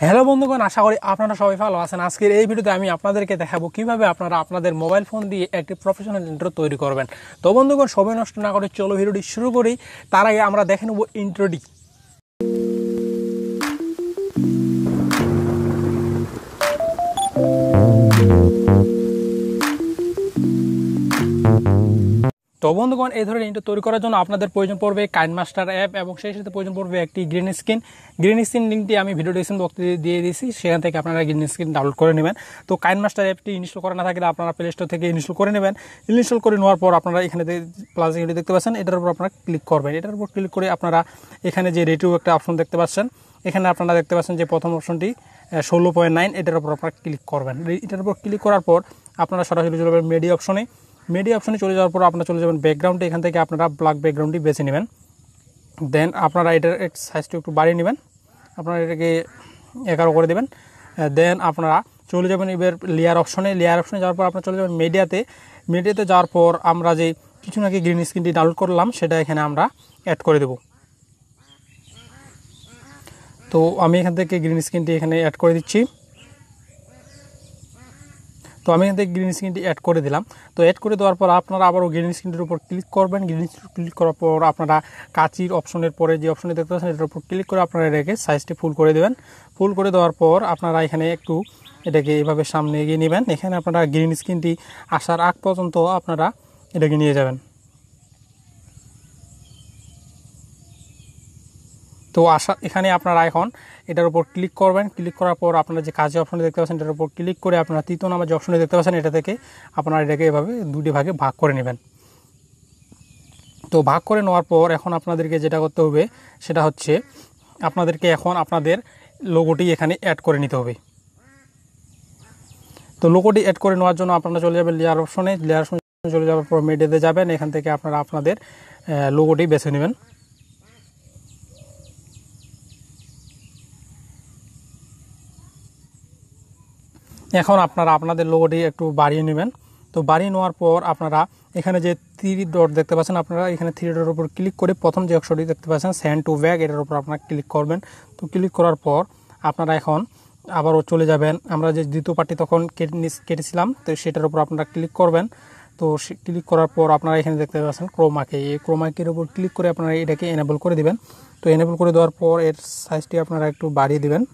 Hello বন্ধুগণ, আশা করি আপনারা সবাই ভালো আছেন। আজকের এই ভিডিওতে আমি আপনাদেরকে দেখাবো কিভাবে আপনারা আপনাদের মোবাইল ফোন দিয়ে একটি প্রফেশনাল ইন্ট্রো তৈরি করবেন। তো বন্ধুগণ, সময় নষ্ট না করে চলো ভিডিওটি শুরু করি। তার আগে আমরা দেখে নেব ইন্ট্রোটি। তো বন্ধুগণ, এই ধরনের ইন্ট্রো তৈরি করার জন্য আপনাদের প্রয়োজন পড়বে কাইনমাস্টার অ্যাপ এবং সেই সাথে প্রয়োজন পড়বে একটি গ্রিন স্ক্রিন লিঙ্কটি আমি ভিডিও ডিসক্রিপশন বক্সে দিয়ে দিয়েছি, সেখান থেকে আপনারা গ্রিন স্ক্রিন ডাউনলোড করে নেবেন। তো কাইনমাস্টার অ্যাপটি ইনস্টল করা না থাকলে আপনারা প্লে স্টোর থেকে ইনস্টল করে নেবেন। ইনস্টল করে নেওয়ার পর আপনারা এখানে প্লাস আইকনটি দেখতে পাচ্ছেন, এটার উপর আপনারা ক্লিক করবেন। এটার উপর ক্লিক করে আপনারা এখানে যে রেটিও একটা অপশন দেখতে পাচ্ছেন, এখানে আপনারা দেখতে পাচ্ছেন যে প্রথম অপশনটি 16.9, এটার উপর আপনারা ক্লিক করবেন। এটার উপর ক্লিক করার পর আপনারা সরাসরি চলে যাবেন মিডিয়া অপশনে চলে যাওয়ার পর আপনারা চলে যাবেন ব্যাকগ্রাউন্ডে। এখান থেকে আপনারা ব্ল্যাক ব্যাকগ্রাউন্ডটি বেছে নেবেন। দেন আপনারা এটার সাইজটা একটু বাড়িয়ে নেবেন, আপনারা এটাকে 11 করে দেবেন। দেন আপনারা চলে যাবেন এবার লেয়ার অপশনে যাওয়ার পর আপনারা চলে যাবেন মিডিয়াতে যাওয়ার পর আমরা যে কিছু নাকি গ্রিন স্ক্রিনটি ডাউনলোড করলাম সেটা এখানে আমরা অ্যাড করে দেব। তো আমি এখান থেকে গ্রিন স্ক্রিনটি এখানে অ্যাড করে দিচ্ছি। তো আমি এখান থেকে গ্রিন স্ক্রিনটি অ্যাড করে দিলাম। তো অ্যাড করে দেওয়ার পর আপনারা আবারও গ্রিন স্ক্রিনটির উপর ক্লিক করবেন। গ্রিন স্ক্রিন ক্লিক করার পর আপনারা কাচির অপশনের পরে যে অপশনটি দেখতে পাচ্ছেন এটার উপর ক্লিক করে আপনারা এটাকে সাইজটি ফুল করে দেবেন। ফুল করে দেওয়ার পর আপনারা এখানে একটু এটাকে এইভাবে সামনে এগিয়ে নেবেন। এখানে আপনারা গ্রিন স্ক্রিনটি আসার আগ পর্যন্ত আপনারা এটাকে নিয়ে যাবেন। তো এখানে আপনারা এখন এটার উপর ক্লিক করবেন। ক্লিক করার পর আপনারা যে কাজে অপশনটি দেখতে পাচ্ছেন এটার উপর ক্লিক করে আপনারা তৃতীয় নাম্বার যে অপশনটি দেখতে পাচ্ছেন এটা থেকে আপনারা এটাকে এভাবে দুটি ভাগে ভাগ করে নেবেন। তো ভাগ করে নেওয়ার পর এখন আপনাদেরকে যেটা করতে হবে সেটা হচ্ছে আপনাদেরকে এখন আপনাদের লোগোটি এখানে অ্যাড করে নিতে হবে। তো লোগোটি অ্যাড করে নেওয়ার জন্য আপনারা চলে যাবেন লেয়ার অপশনে চলে যাওয়ার পর মিডিয়াতে যাবেন। এখান থেকে আপনারা আপনাদের লোগোটি বেছে নেবেন। এখন আপনারা আপনাদের লোগোটি একটু বাড়িয়ে নেবেন। তো বাড়িয়ে নেওয়ার পর আপনারা এখানে যে 3 ডট দেখতে পাচ্ছেন, আপনারা এখানে 3 ডটের উপর ক্লিক করে প্রথম যে অক্ষরটি দেখতে পাচ্ছেন সেন্ড টু ব্যাক, এটার উপর আপনারা ক্লিক করবেন। তো ক্লিক করার পর আপনারা এখন আবারও চলে যাবেন, আমরা যে দ্বিতীয় পার্টটি তখন কেটেছিলাম তো সেটার উপর আপনারা ক্লিক করবেন। তো ক্লিক করার পর আপনারা এখানে দেখতে পাচ্ছেন ক্রোমাকে, এই ক্রোমাকের উপর ক্লিক করে আপনারা এটাকে এনেবল করে দিবেন। তো এনেবল করে দেওয়ার পর এর সাইজটি আপনারা একটু বাড়িয়ে দিবেন।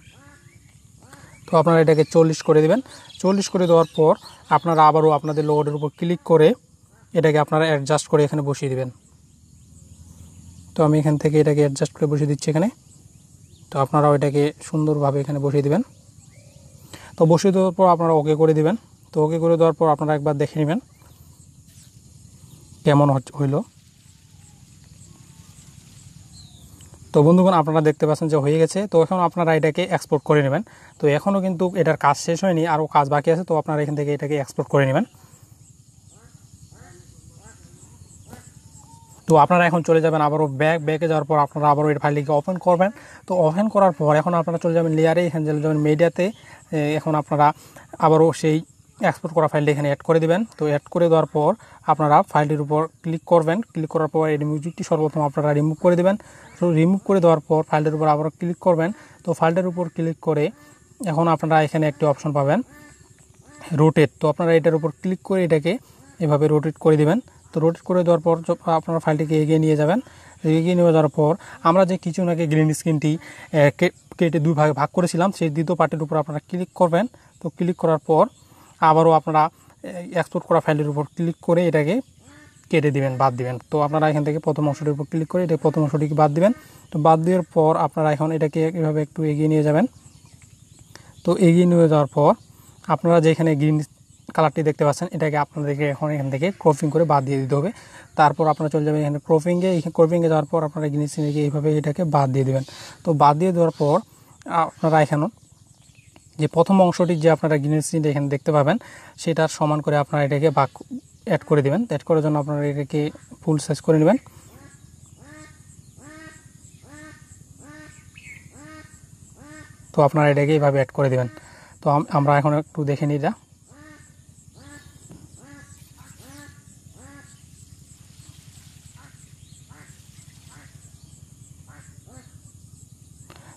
তো আপনারা এটাকে 40 করে দেবেন। 40 করে দেওয়ার পর আপনারা আবারও আপনাদের লোগোটির উপর ক্লিক করে এটাকে আপনারা অ্যাডজাস্ট করে এখানে বসিয়ে দিবেন। তো আমি এখান থেকে এটাকে অ্যাডজাস্ট করে বসিয়ে দিচ্ছি এখানে। তো আপনারাও এটাকে সুন্দরভাবে এখানে বসিয়ে দিবেন। তো বসিয়ে দেওয়ার পর আপনারা ওকে করে দিবেন। তো ওকে করে দেওয়ার পর আপনারা একবার দেখে নেবেন কেমন হইল। তো বন্ধুগণ, আপনারা দেখতে পাচ্ছেন যে হয়ে গেছে। তো এখন আপনারা এটাকে এক্সপোর্ট করে নেবেন। তো এখনও কিন্তু এটার কাজ শেষ হয়নি, আরও কাজ বাকি আছে। তো আপনারা এখান থেকে এটাকে এক্সপোর্ট করে নেবেন। তো আপনারা এখন চলে যাবেন আবারও ব্যাকে যাওয়ার পর আপনারা আবারও এই ফাইলটিকে ওপেন করবেন। তো ওপেন করার পর এখন আপনারা চলে যাবেন লেয়ারে, এখানে চলে যাবেন মিডিয়াতে। এখন আপনারা আবারও সেই এক্সপোর্ট করা ফাইলটি এখানে অ্যাড করে দিবেন। তো অ্যাড করে দেওয়ার পর আপনারা ফাইলটির উপর ক্লিক করবেন। ক্লিক করার পর এই মিউজিকটি সর্বপ্রথম আপনারা রিমুভ করে দেবেন। তো রিমুভ করে দেওয়ার পর ফাইলটির উপর আবারও ক্লিক করবেন। তো ফাইলটির উপর ক্লিক করে এখন আপনারা এখানে একটি অপশন পাবেন রোটেট। তো আপনারা এটার উপর ক্লিক করে এটাকে এভাবে রোটেট করে দিবেন। তো রোটেট করে দেওয়ার পর আপনারা ফাইলটিকে এগিয়ে নিয়ে যাবেন। এগিয়ে নিয়ে যাওয়ার পর আমরা যে কিছু নাকি গ্রিন স্ক্রিনটি কেটে দুই ভাগে ভাগ করেছিলাম সেই দ্বিতীয় পার্টের উপর আপনারা ক্লিক করবেন। তো ক্লিক করার পর আবারও আপনারা এক্সপোর্ট করা ফাইলের উপর ক্লিক করে এটাকে কেটে দিবেন, বাদ দিবেন। তো আপনারা এখান থেকে প্রথম অংশটির উপর ক্লিক করে এটা প্রথম অংশটিকে বাদ দিবেন। তো বাদ দেওয়ার পর আপনারা এখন এটাকে এভাবে একটু এগিয়ে নিয়ে যাবেন। তো এগিয়ে নিয়ে যাওয়ার পর আপনারা যেখানে গ্রিন কালারটি দেখতে পাচ্ছেন এটাকে আপনাদেরকে এখন এখান থেকে ক্রপিং করে বাদ দিয়ে দিতে হবে। তারপর আপনারা চলে যাবেন এখানে ক্রপিংয়ে যাওয়ার পর আপনারা গ্রিন স্ক্রিনে এইভাবে এটাকে বাদ দিয়ে দেবেন। তো বাদ দিয়ে দেওয়ার পর আপনারা এখানে যে প্রথম অংশটি যে আপনারা গ্রিন স্ক্রিনটা এখানে দেখতে পাবেন সেটার সমান করে আপনারা এটাকে অ্যাড করে দেবেন। অ্যাড করার জন্য আপনারা এটাকে ফুল সাইজ করে নেবেন। তো আপনারা এটাকে এইভাবে অ্যাড করে দেবেন। তো আমরা এখন একটু দেখে নিই এটা।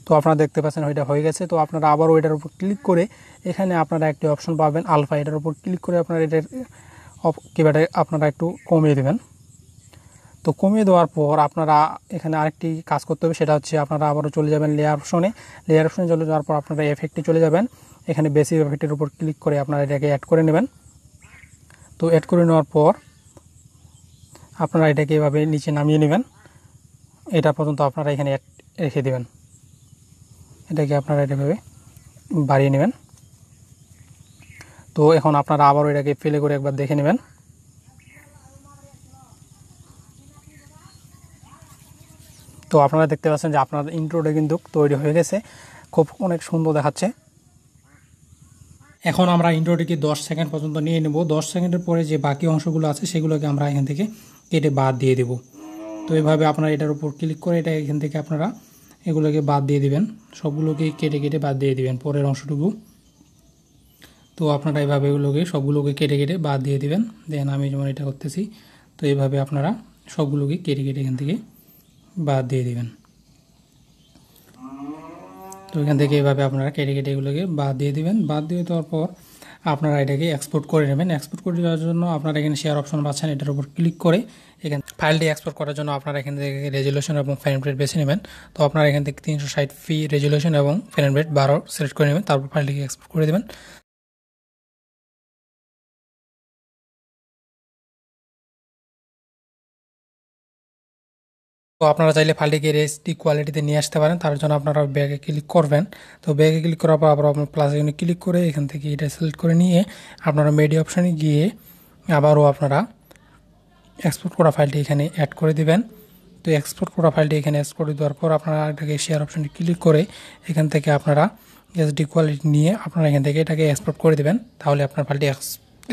তো আপনারা দেখতে পাচ্ছেন ওইটা হয়ে গেছে। তো আপনারা আবার ওইটার উপর ক্লিক করে এখানে আপনারা একটি অপশন পাবেন আলফা, এটার উপর ক্লিক করে আপনারা এটার কিভাবে আপনারা একটু কমিয়ে দেবেন। তো কমিয়ে দেওয়ার পর আপনারা এখানে আরেকটি কাজ করতে হবে, সেটা হচ্ছে আপনারা আবারও চলে যাবেন লেয়ার অপশনে। লেয়ার অপশনে চলে যাওয়ার পর আপনারা এফেক্টে চলে যাবেন। এখানে বেসিক এফেক্টের উপর ক্লিক করে আপনারা এটাকে অ্যাড করে নেবেন। তো অ্যাড করে নেওয়ার পর আপনারা এটাকে এভাবে নিচে নামিয়ে নেবেন, এটা পর্যন্ত আপনারা এখানে রেখে দেবেন। এটাকে আপনারা এভাবে বাড়িয়ে নেবেন। তো এখন আপনারা আবারও এটাকে প্লে করে একবার দেখে নেবেন। তো আপনারা দেখতে পাচ্ছেন যে আপনার ইন্ট্রোটা কিন্তু তৈরি হয়ে গেছে, খুব অনেক সুন্দর দেখাচ্ছে। এখন আমরা ইন্ট্রোটিকে 10 সেকেন্ড পর্যন্ত নিয়ে নেব। 10 সেকেন্ডের পরে যে বাকি অংশগুলো আছে সেগুলোকে আমরা এখান থেকে কেটে বাদ দিয়ে দেব। তো এইভাবে আপনারা এটার উপর ক্লিক করে এটা এখান থেকে আপনারা এগুলোকে বাদ দিয়ে দিবেন, সবগুলোকে কেটে কেটে বাদ দিয়ে দিবেন পরের অংশটুকু। তো আপনারা এইভাবে এগুলোকে সবগুলোকে কেটে কেটে বাদ দিয়ে দিবেন। দেখেন আমি যেমন এটা করতেছি, তো এইভাবে আপনারা সবগুলোকে কেটে কেটে এখান থেকে বাদ দিয়ে দিবেন। তো এখান থেকে এইভাবে আপনারা কেটে কেটে এগুলোকে বাদ দিয়ে দিবেন। বাদ দিয়ে দেওয়ার পর আপনারা এটাকে এক্সপোর্ট করে নেবেন। এক্সপোর্ট করে দেওয়ার জন্য আপনারা এখানে শেয়ার অপশন পাচ্ছেন, এটার উপর ক্লিক করে এখানে ফাইলটি এক্সপোর্ট করার জন্য আপনারা এখান থেকে রেজুলেশন এবং ফ্রেম রেট বেছে নেবেন। তো আপনারা এখান থেকে 360p রেজুলেশন এবং ফ্রেম রেট 12 সিলেক্ট করে নেবেন, তারপর ফাইলটিকে এক্সপোর্ট করে দেবেন। তো আপনারা চাইলে ফাইলটিকে এইচডি কোয়ালিটিতে নিয়ে আসতে পারেন, তার জন্য আপনারা ব্যাগে ক্লিক করবেন। তো ব্যাগে ক্লিক করার পর আবার আপনার প্লাস আইকনে ক্লিক করে এখান থেকে এটা সিলেক্ট করে নিয়ে আপনারা মিডিয়া অপশনে গিয়ে আবারও আপনারা এক্সপোর্ট করা ফাইলটি এখানে অ্যাড করে দিবেন। তো এক্সপোর্ট করা ফাইলটি এখানে এক্সপোর্ট দেওয়ার পর আপনারা এটাকে শেয়ার অপশনে ক্লিক করে এখান থেকে আপনারা এইচডি কোয়ালিটি নিয়ে আপনারা এখান থেকে এটাকে এক্সপোর্ট করে দেবেন, তাহলে আপনার ফাইলটি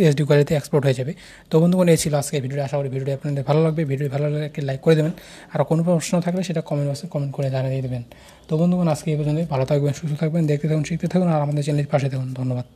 এইচডি কোয়ালিটিতে এক্সপোর্ট হয়ে যাবে। তো বন্ধুগণ, এই ছিল আজকে ভিডিও। আশা করি ভিডিওটি আপনাদের ভালো লাগবে। ভিডিও ভালো লাগলে একটি লাইক করে দেবেন, আর কোনো প্রশ্ন থাকলে সেটা কমেন্ট বক্সে কমেন্ট করে জানিয়ে দেবেন। তো বন্ধুগণ, আজকে এই পর্যন্ত। ভালো থাকবেন, সুস্থ থাকবেন, দেখতে থাকুন, শিখতে থাকুন, আর আমাদের চ্যানেলের পাশে থাকুন। ধন্যবাদ।